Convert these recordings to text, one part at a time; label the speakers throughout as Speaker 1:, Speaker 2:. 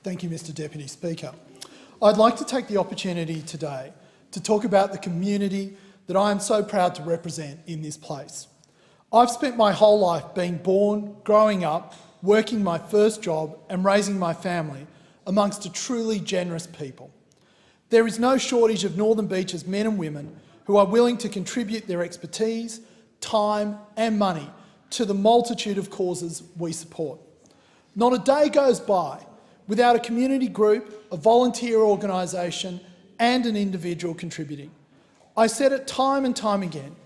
Speaker 1: Thank you, Mr Deputy Speaker. I'd like to take the opportunity today to talk about the community that I am so proud to represent in this place. I've spent my whole life being born, growing up, working my first job and raising my family amongst a truly generous people. There is no shortage of Northern Beaches men and women who are willing to contribute their expertise, time and money to the multitude of causes we support. Not a day goes by without a community group, a volunteer organisation and an individual contributing. I said it time and time again,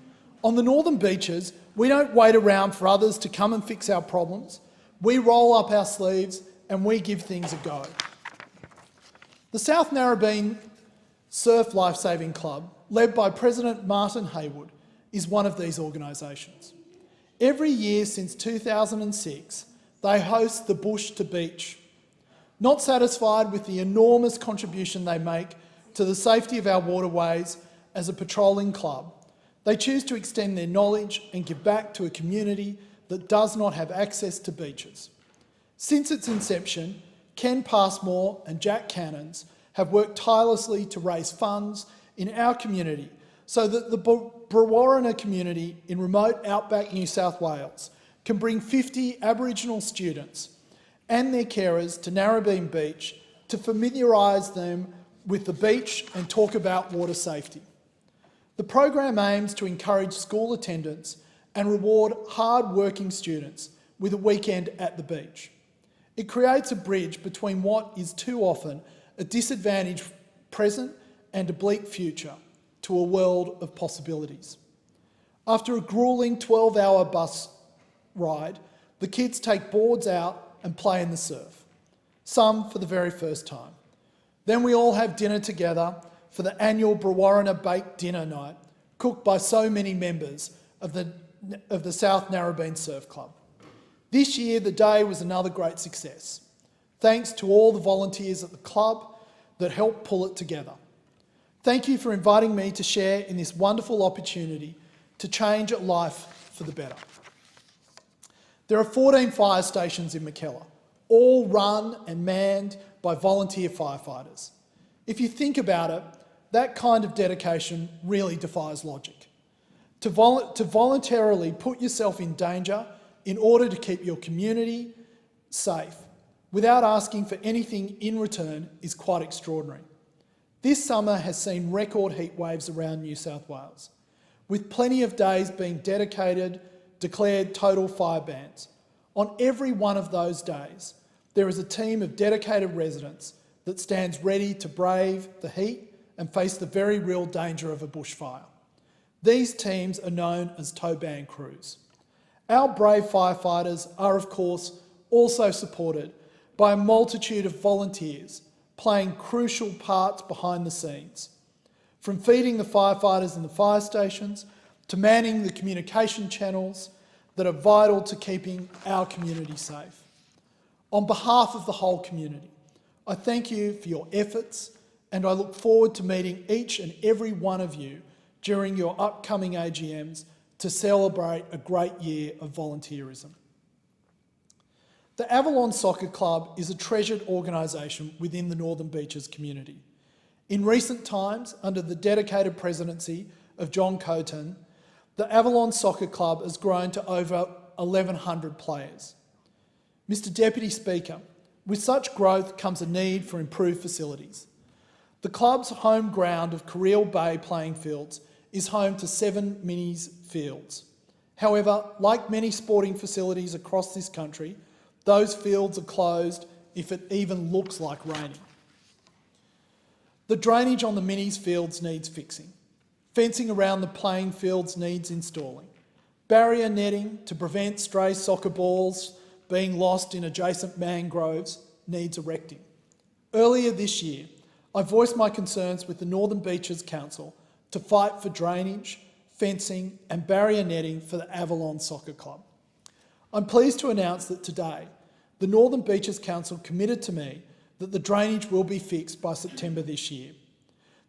Speaker 1: on the Northern Beaches we don't wait around for others to come and fix our problems. We roll up our sleeves and we give things a go. The South Narrabeen Surf Lifesaving Club, led by President Martin Haywood, is one of these organisations. Every year since 2006, they host the Bush to Beach. Not satisfied with the enormous contribution they make to the safety of our waterways as a patrolling club, they choose to extend their knowledge and give back to a community that does not have access to beaches. Since its inception, Ken Passmore and Jack Cannons have worked tirelessly to raise funds in our community so that the Brewarrina community in remote outback New South Wales can bring 50 Aboriginal students and their carers to Narrabeen Beach to familiarise them with the beach and talk about water safety. The program aims to encourage school attendance and reward hard-working students with a weekend at the beach. It creates a bridge between what is too often a disadvantaged present and a bleak future to a world of possibilities. After a gruelling 12-hour bus ride, the kids take boards out and play in the surf, some for the very first time. Then we all have dinner together for the annual Brewarrina Baked Dinner Night, cooked by so many members of the South Narrabeen Surf Club. This year, the day was another great success, thanks to all the volunteers at the club that helped pull it together. Thank you for inviting me to share in this wonderful opportunity to change a life for the better. There are 14 fire stations in Mackellar, all run and manned by volunteer firefighters. If you think about it, that kind of dedication really defies logic. To voluntarily put yourself in danger in order to keep your community safe without asking for anything in return is quite extraordinary. This summer has seen record heat waves around New South Wales, with plenty of days being declared total fire bans. On every one of those days, there is a team of dedicated residents that stands ready to brave the heat and face the very real danger of a bushfire. These teams are known as tow ban crews. Our brave firefighters are, of course, also supported by a multitude of volunteers playing crucial parts behind the scenes, from feeding the firefighters in the fire stations to manning the communication channels that are vital to keeping our community safe. On behalf of the whole community, I thank you for your efforts and I look forward to meeting each and every one of you during your upcoming AGMs to celebrate a great year of volunteerism. The Avalon Soccer Club is a treasured organisation within the Northern Beaches community. In recent times, under the dedicated presidency of John Coton, the Avalon Soccer Club has grown to over 1,100 players. Mr Deputy Speaker, with such growth comes a need for improved facilities. The club's home ground of Carreel Bay playing fields is home to 7 minis fields. However, like many sporting facilities across this country, those fields are closed if it even looks like raining. The drainage on the minis fields needs fixing. Fencing around the playing fields needs installing. Barrier netting to prevent stray soccer balls being lost in adjacent mangroves needs erecting. Earlier this year, I voiced my concerns with the Northern Beaches Council to fight for drainage, fencing and barrier netting for the Avalon Soccer Club. I'm pleased to announce that today, the Northern Beaches Council committed to me that the drainage will be fixed by September this year,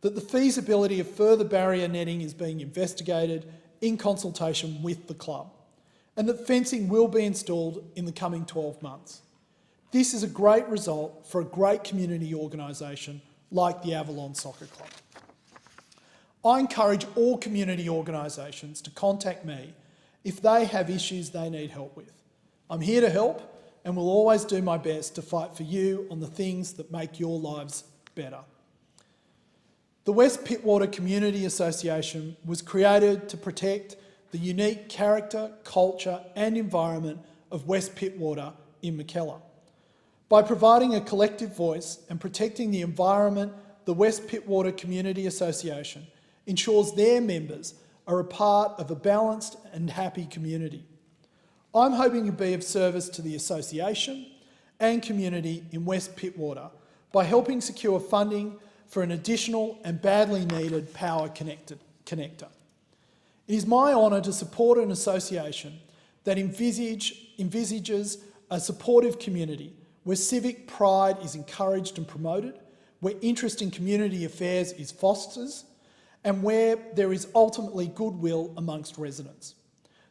Speaker 1: that the feasibility of further barrier netting is being investigated in consultation with the club, and that fencing will be installed in the coming 12 months. This is a great result for a great community organisation like the Avalon Soccer Club. I encourage all community organisations to contact me if they have issues they need help with. I'm here to help and will always do my best to fight for you on the things that make your lives better. The West Pittwater Community Association was created to protect the unique character, culture and environment of West Pittwater in Mackellar. By providing a collective voice and protecting the environment, the West Pittwater Community Association ensures their members are a part of a balanced and happy community. I'm hoping to be of service to the association and community in West Pittwater by helping secure funding for an additional and badly needed power connector. It is my honour to support an association that envisages a supportive community where civic pride is encouraged and promoted, where interest in community affairs is fostered, and where there is ultimately goodwill amongst residents.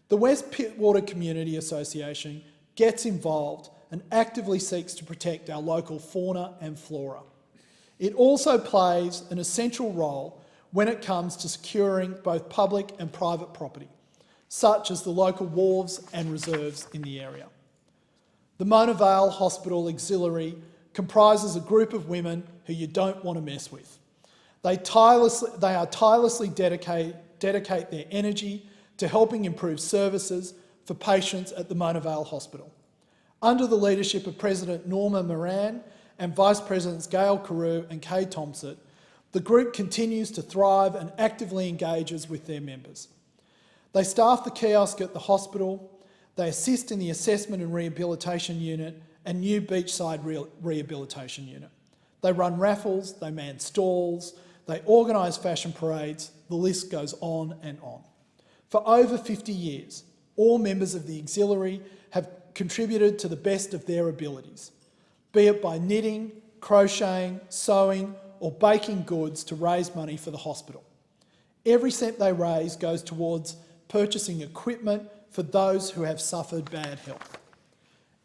Speaker 1: The West Pittwater Community Association gets involved and actively seeks to protect our local fauna and flora. It also plays an essential role when it comes to securing both public and private property, such as the local wharves and reserves in the area. The Vale Hospital Auxiliary comprises a group of women who you don't want to mess with. They tirelessly dedicate their energy to helping improve services for patients at the Vale Hospital. Under the leadership of President Norma Moran and Vice Presidents Gail Carew and Kay Thompson, the group continues to thrive and actively engages with their members. They staff the kiosk at the hospital, they assist in the assessment and rehabilitation unit and new beachside rehabilitation unit. They run raffles, they man stalls, they organise fashion parades, the list goes on and on. For over 50 years, all members of the auxiliary have contributed to the best of their abilities, be it by knitting, crocheting, sewing, or baking goods to raise money for the hospital. Every cent they raise goes towards purchasing equipment for those who have suffered bad health.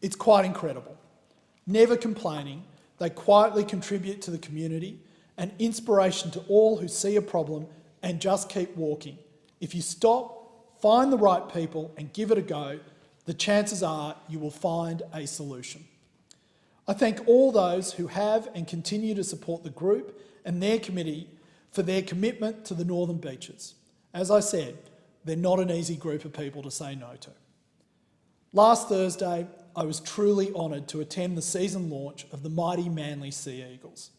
Speaker 1: It's quite incredible. Never complaining, they quietly contribute to the community, an inspiration to all who see a problem and just keep walking. If you stop, find the right people and give it a go, the chances are you will find a solution. I thank all those who have and continue to support the group and their committee for their commitment to the Northern Beaches. As I said, they're not an easy group of people to say no to. Last Thursday, I was truly honoured to attend the season launch of the mighty Manly Sea Eagles.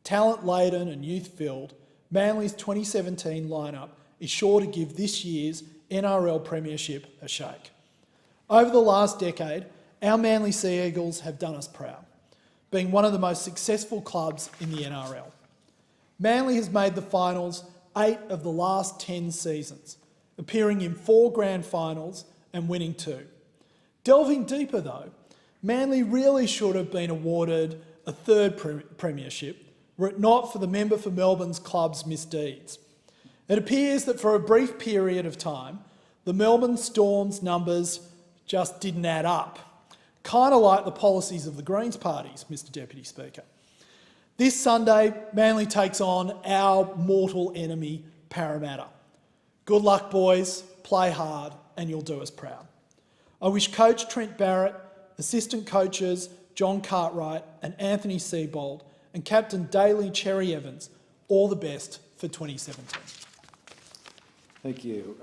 Speaker 1: Talent-laden and youth-filled, Manly's 2017 lineup is sure to give this year's NRL Premiership a shake. Over the last decade, our Manly Sea Eagles have done us proud, being one of the most successful clubs in the NRL. Manly has made the finals 8 of the last 10 seasons, appearing in 4 grand finals and winning 2. Delving deeper though, Manly really should have been awarded a 3rd premiership were it not for the member for Melbourne's club's misdeeds. It appears that for a brief period of time, the Melbourne Storm's numbers just didn't add up. Kind of like the policies of the Greens parties, Mr Deputy Speaker. This Sunday, Manly takes on our mortal enemy, Parramatta. Good luck, boys. Play hard and you'll do us proud. I wish Coach Trent Barrett, assistant coaches John Cartwright and Anthony Seibold, and Captain Daly Cherry Evans all the best for 2017.
Speaker 2: Thank you.